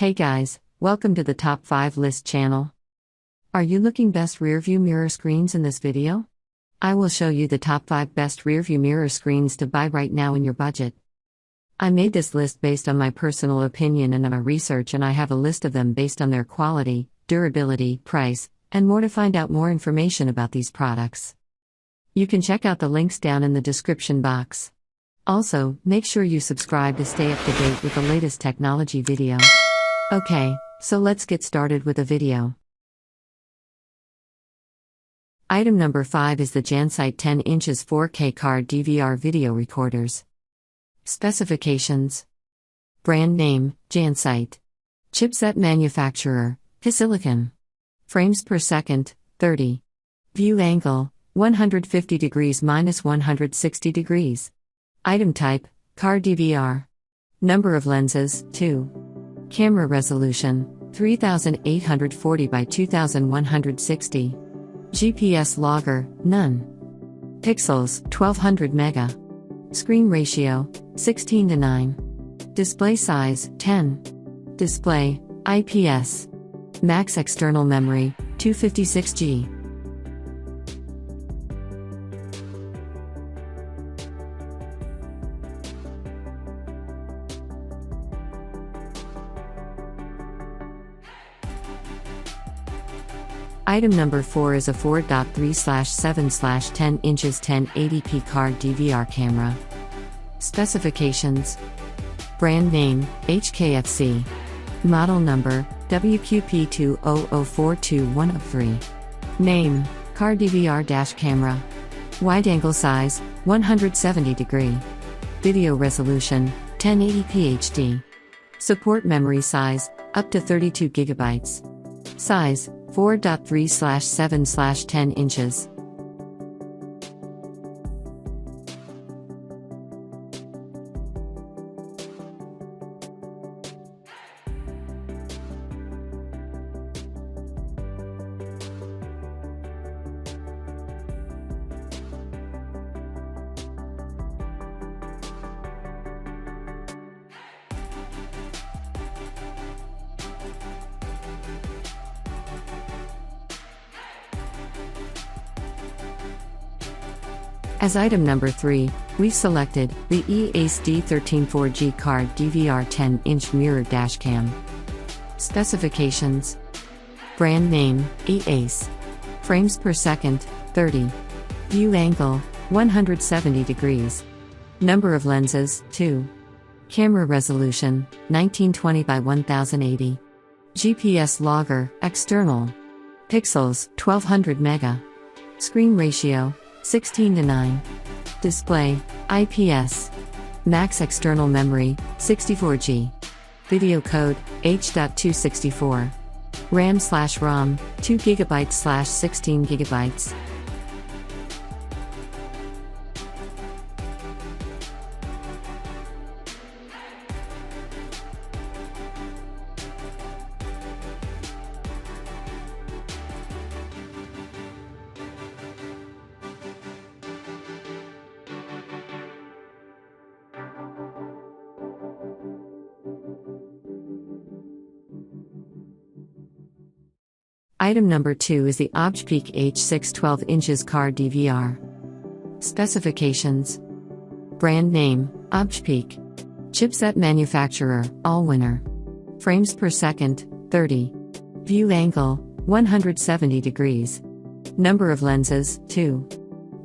Hey guys, welcome to the Top 5 List channel. Are you looking best rearview mirror screens in this video? I will show you the top 5 best rearview mirror screens to buy right now in your budget. I made this list based on my personal opinion and on my research, and I have a list of them based on their quality, durability, price, and more to find out more information about these products. You can check out the links down in the description box. Also, make sure you subscribe to stay up to date with the latest technology video. Okay, so let's get started with the video. Item number 5 is the Jansite 10 inches 4K card DVR video recorders. Specifications. Brand name, Jansite. Chipset manufacturer, Silicon. Frames per second, 30. View angle, 150 degrees minus 160 degrees. Item type, card DVR. Number of lenses, 2. Camera resolution, 3840 by 2160. GPS logger, none. Pixels, 1200 mega. Screen ratio, 16:9. Display size, 10. Display, IPS. Max external memory, 256 GB. Item number 4 is a 4.3/7/10 inches 1080p card DVR camera. Specifications. Brand name, HKFC. Model number, WQP2004210. Name, card DVR dash camera. Wide angle size, 170 degree. Video resolution, 1080p HD. Support memory size, up to 32 GB. Size, 4.3/7/10 inches. As item number 3, we've selected the eAce D13 4G card DVR 10-inch mirror dashcam. Specifications. Brand name, eAce. Frames per second, 30. View angle, 170 degrees. Number of lenses, 2. Camera resolution, 1920 by 1080. GPS logger, external. Pixels, 1200 mega. Screen ratio, 16:9. Display, IPS. Max external memory, 64 GB. Video code, H.264. RAM/ROM, 2 GB/16 GB. Item number 2 is the ObjPeak H6 12 inches card DVR. Specifications. Brand name, ObjPeak. Chipset manufacturer, Allwinner. Frames per second, 30. View angle, 170 degrees. Number of lenses, 2.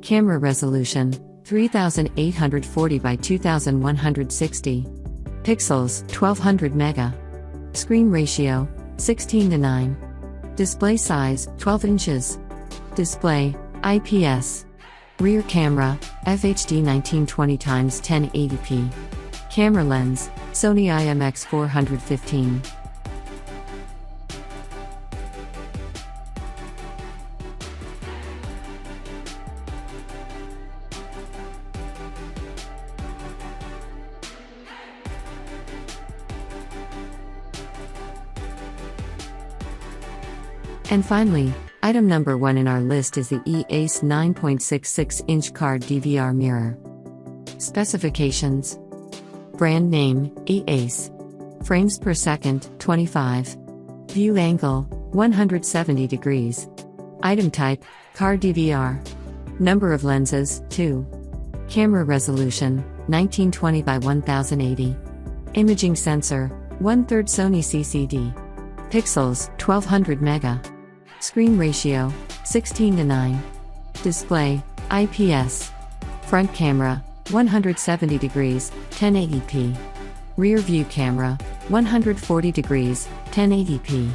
Camera resolution, 3840 by 2160. Pixels, 1200 mega. Screen ratio, 16:9. Display size, 12 inches. Display, IPS. Rear camera, FHD 1920x1080p. Camera lens, Sony IMX415. And finally, item number 1 in our list is the eAce 9.66-inch card DVR mirror. Specifications. Brand name, eAce. Frames per second, 25. View angle, 170 degrees. Item type, car DVR. Number of lenses, 2. Camera resolution, 1920 by 1080. Imaging sensor, 1/3 Sony CCD. Pixels, 1200 mega. Screen ratio, 16:9. Display, IPS. Front camera, 170 degrees, 1080p. Rear view camera, 140 degrees, 1080p.